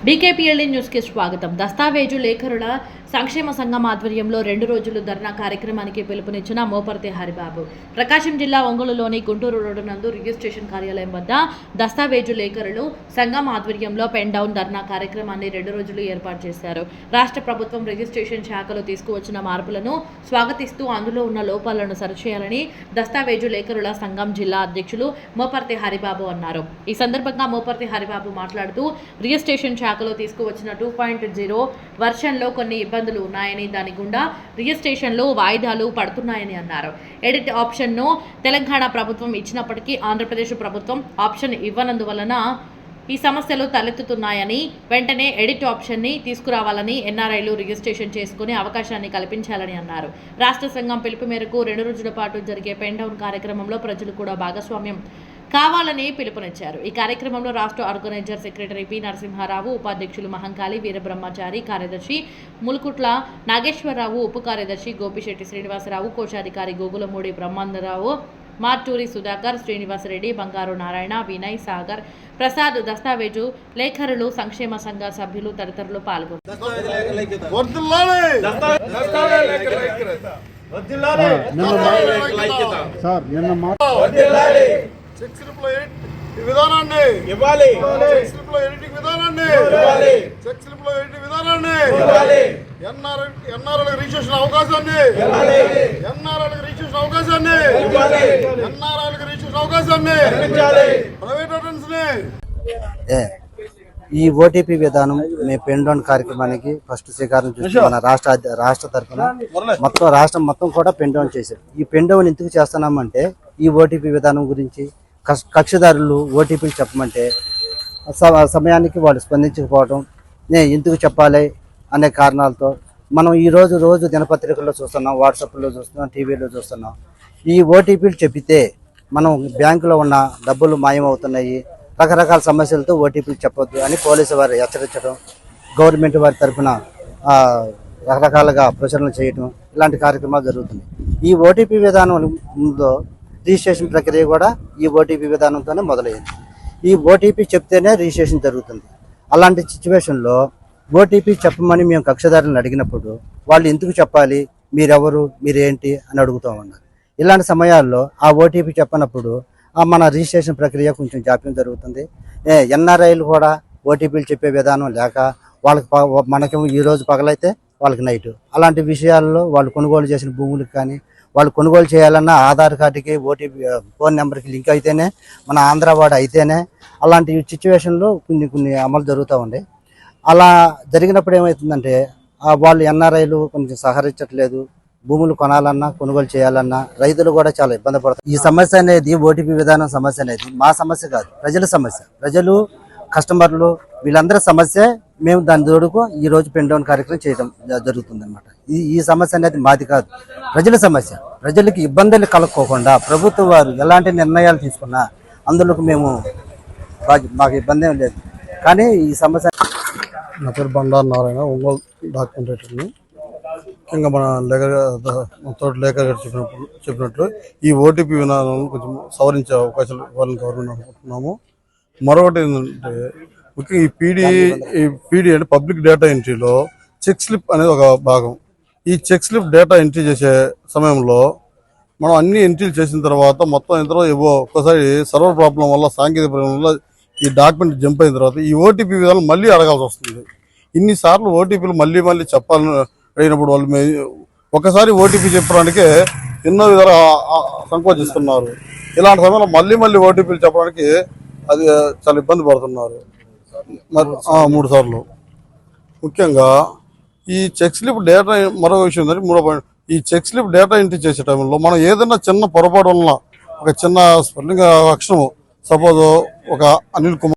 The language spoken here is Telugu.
బీకేపీఎల్ఈ న్యూస్ కి స్వాగతం. దస్తావేజు లేఖరుల సంక్షేమ సంఘం ఆధ్వర్యంలో 2 రోజులు ధర్నా కార్యక్రమానికి పిలుపునిచ్చిన మోపర్తి హరిబాబు. ప్రకాశం జిల్లా ఒంగోలులోని గుంటూరు రోడ్డు నందు రిజిస్ట్రేషన్ కార్యాలయం వద్ద దస్తావేజు లేఖరులు సంఘం ఆధ్వర్యంలో పెన్ డౌన్ ధర్నా కార్యక్రమాన్ని 2 రోజులు ఏర్పాటు చేశారు. రాష్ట్ర ప్రభుత్వం రిజిస్ట్రేషన్ శాఖలో తీసుకువచ్చిన మార్పులను స్వాగతిస్తూ అందులో ఉన్న లోపాలను సరిచేయాలని దస్తావేజు లేఖరుల సంఘం జిల్లా అధ్యక్షులు మోపర్తి హరిబాబు అన్నారు. ఈ సందర్భంగా మోపర్తి హరిబాబు మాట్లాడుతూ రిజిస్ట్రేషన్ శాఖలో తీసుకువచ్చిన 2.0 వర్షన్లో కొన్ని ఇబ్బందులు ఉన్నాయని, దాని గుండా రిజిస్ట్రేషన్లో వాయిదాలు పడుతున్నాయని అన్నారు. ఎడిట్ ఆప్షన్ను తెలంగాణ ప్రభుత్వం ఇచ్చినప్పటికీ ఆంధ్రప్రదేశ్ ప్రభుత్వం ఆప్షన్ ఇవ్వనందువలన ఈ సమస్యలు తలెత్తుతున్నాయని, వెంటనే ఎడిట్ ఆప్షన్ని తీసుకురావాలని, ఎన్ఆర్ఐలు రిజిస్ట్రేషన్ చేసుకునే అవకాశాన్ని కల్పించాలని అన్నారు. రాష్ట్ర సంఘం పిలుపు మేరకు 2 రోజుల పాటు జరిగే పెన్ డౌన్ కార్యక్రమంలో ప్రజలు కూడా భాగస్వామ్యం కావాలని పిలుపునిచ్చారు. ఈ కార్యక్రమంలో రాష్ట్ర ఆర్గనైజర్ సెక్రటరీ పి నరసింహారావు, ఉపాధ్యక్షులు మహంకాళి వీరబ్రహ్మచారి, కార్యదర్శి ములుకుట్ల నాగేశ్వరరావు, ఉప కార్యదర్శి గోపిశెట్టి శ్రీనివాసరావు, కోశాధికారి గోగులమూడి బ్రహ్మాందరావు, మార్టూరి సుధాకర్, శ్రీనివాసరెడ్డి, బంగారు నారాయణ, వినయ్, సాగర్, ప్రసాద్, దస్తావేజు లేఖరులు సంక్షేమ సంఘ సభ్యులు తదితరులు పాల్గొన్నారు. చెక్ స్లిప్ లో విధానాన్ని ఇవ్వాలి, చెక్ స్లిప్ లో ఎడిటింగ్ విధానాన్ని ఇవ్వాలి, చెక్ స్లిప్ లో ఎడిటింగ్ విధానాన్ని ఇవ్వాలి, ఎన్ఆర్ఐలకు రిజిస్ట్రేషన్ అవకాశాన్ని ఇవ్వాలి, ఎన్ఆర్ఐలకు రిజిస్ట్రేషన్ అవకాశాన్ని ఇవ్వాలి, ఎన్ఆర్ఐలకు రిజిస్ట్రేషన్ అవకాశాన్ని ఇవ్వాలి, ప్రైవేట్ అటెండెన్స్ ని ఈ ఓటీపీ విధానం మేము పెన్ డౌన్ కార్యక్రమానికి ఫస్ట్ శ్రీకారం చూసి మన రాష్ట్ర తరఫున రాష్ట్రం మొత్తం కూడా పెన్ డౌన్ చేశారు. ఈ పెన్ డౌన్ ఎందుకు చేస్తున్నామంటే ఈ ఓటీపీ విధానం గురించి కక్షిదారులు ఓటీపీలు చెప్పమంటే సమయానికి వాళ్ళు స్పందించకపోవడం, ఎందుకు చెప్పాలి అనే కారణాలతో మనం ఈ రోజు దినపత్రికల్లో చూస్తున్నాం, వాట్సాప్లో చూస్తున్నాం, టీవీలో చూస్తున్నాం. ఈ ఓటీపీలు చెప్పితే మనం బ్యాంకులో ఉన్న డబ్బులు మాయమవుతున్నాయి, రకరకాల సమస్యలతో ఓటీపీలు చెప్పొద్దు అని పోలీసు వారు హెచ్చరించడం, గవర్నమెంట్ వారి తరఫున రకరకాలుగా ప్రచురణ చేయడం, ఇలాంటి కార్యక్రమాలు జరుగుతున్నాయి. ఈ ఓటీపీ విధానంలో రిజిస్ట్రేషన్ ప్రక్రియ కూడా ఈ ఓటీపీ విధానంతోనే మొదలైంది. ఈ ఓటీపీ చెప్తేనే రిజిస్ట్రేషన్ జరుగుతుంది. అలాంటి సిచ్యువేషన్లో ఓటీపీ చెప్పమని మేము కక్షదారులను అడిగినప్పుడు వాళ్ళు ఎందుకు చెప్పాలి, మీరెవరు, మీరేంటి అని అడుగుతూ ఉన్నారు. ఇలాంటి సమయాల్లో ఆ ఓటీపీ చెప్పనప్పుడు మన రిజిస్ట్రేషన్ ప్రక్రియ కొంచెం జాప్యం జరుగుతుంది. ఎన్ఆర్ఐలు కూడా ఓటీపీలు చెప్పే విధానం లేక వాళ్ళకి మనకి ఈరోజు పగలైతే వాళ్ళకి నైట్, అలాంటి విషయాల్లో వాళ్ళు కొనుగోలు చేసిన భూములకు కానీ వాళ్ళు కొనుగోలు చేయాలన్నా ఆధార్ కార్డుకి ఓటీపీ ఫోన్ నెంబర్కి లింక్ అయితేనే, మన ఆంధ్రావాడ అయితేనే, అలాంటి సిచ్యువేషన్లో కొన్ని అమలు జరుగుతూ ఉంది. అలా జరిగినప్పుడు ఏమవుతుందంటే వాళ్ళు ఎన్ఆర్ఐలు కొంచెం సహకరించట్లేదు. భూములు కొనాలన్నా కొనుగోలు చేయాలన్నా రైతులు కూడా చాలా ఇబ్బంది పడతారు. ఈ సమస్య అనేది ఓటీపీ విధానం సమస్య అనేది మా సమస్య కాదు, ప్రజల సమస్య. ప్రజలు, కస్టమర్లు వీళ్ళందరి సమస్య. మేము దాని తోడుకు ఈ రోజు పెన్ డౌన్ కార్యక్రమం చేయడం జరుగుతుంది అనమాట. ఈ సమస్య అనేది మాది కాదు, ప్రజల సమస్య. ప్రజలకి ఇబ్బందులు కలగకోకుండా ప్రభుత్వం వారు ఎలాంటి నిర్ణయాలు తీసుకున్నా అందులోకి మాకు ఇబ్బంది ఏం లేదు. కానీ ఈ సమస్య. నా పేరు బండారు నారాయణ, ఒంగోలు డాక్యుమెంటేటర్ని. ముఖ్యంగా మన లేఖ చెప్పినట్లు ఈ ఓటీపీ విధానాలను కొంచెం సవరించే అవకాశాలు ఇవ్వాలని గవర్నమెంట్ అనుకుంటున్నాము. మరొకటి ఏంటంటే ముఖ్యంగా ఈ పీడీ అంటే పబ్లిక్ డేటా ఎంట్రీలో చెక్ స్లిప్ అనేది ఒక భాగం. ఈ చెక్ స్లిప్ డేటా ఎంట్రీ చేసే సమయంలో మనం అన్ని ఎంట్రీలు చేసిన తర్వాత మొత్తం ఇంతలో ఒక్కసారి సర్వర్ ప్రాబ్లం వల్ల, సాంకేతిక ప్రాబ్లం వల్ల ఈ డాక్యుమెంట్ జంప్ అయిన తర్వాత ఈ ఓటీపీ విధానం మళ్ళీ అడగాల్సి వస్తుంది. ఇన్నిసార్లు ఓటీపీలు మళ్ళీ చెప్పాలని అడిగినప్పుడు వాళ్ళు ఒకసారి ఓటీపీ చెప్పడానికే ఎన్నో విధాలు సంకోచిస్తున్నారు. ఇలాంటి సమయంలో మళ్ళీ ఓటీపీలు చెప్పడానికి అది చాలా ఇబ్బంది పడుతున్నారు. మరి 3 సార్లు. ముఖ్యంగా ఈ చెక్ స్లిప్ డేటా, మరో విషయం ఏంటంటే 3వ పాయింట్, ఈ చెక్ స్లిప్ డేటా ఎంట్రీ చేసే టైంలో మనం ఏదైనా చిన్న పొరపాటు వలన ఒక చిన్న స్పెల్లింగ్ అక్షరం, సపోజ్ ఒక అనిల్ కుమార్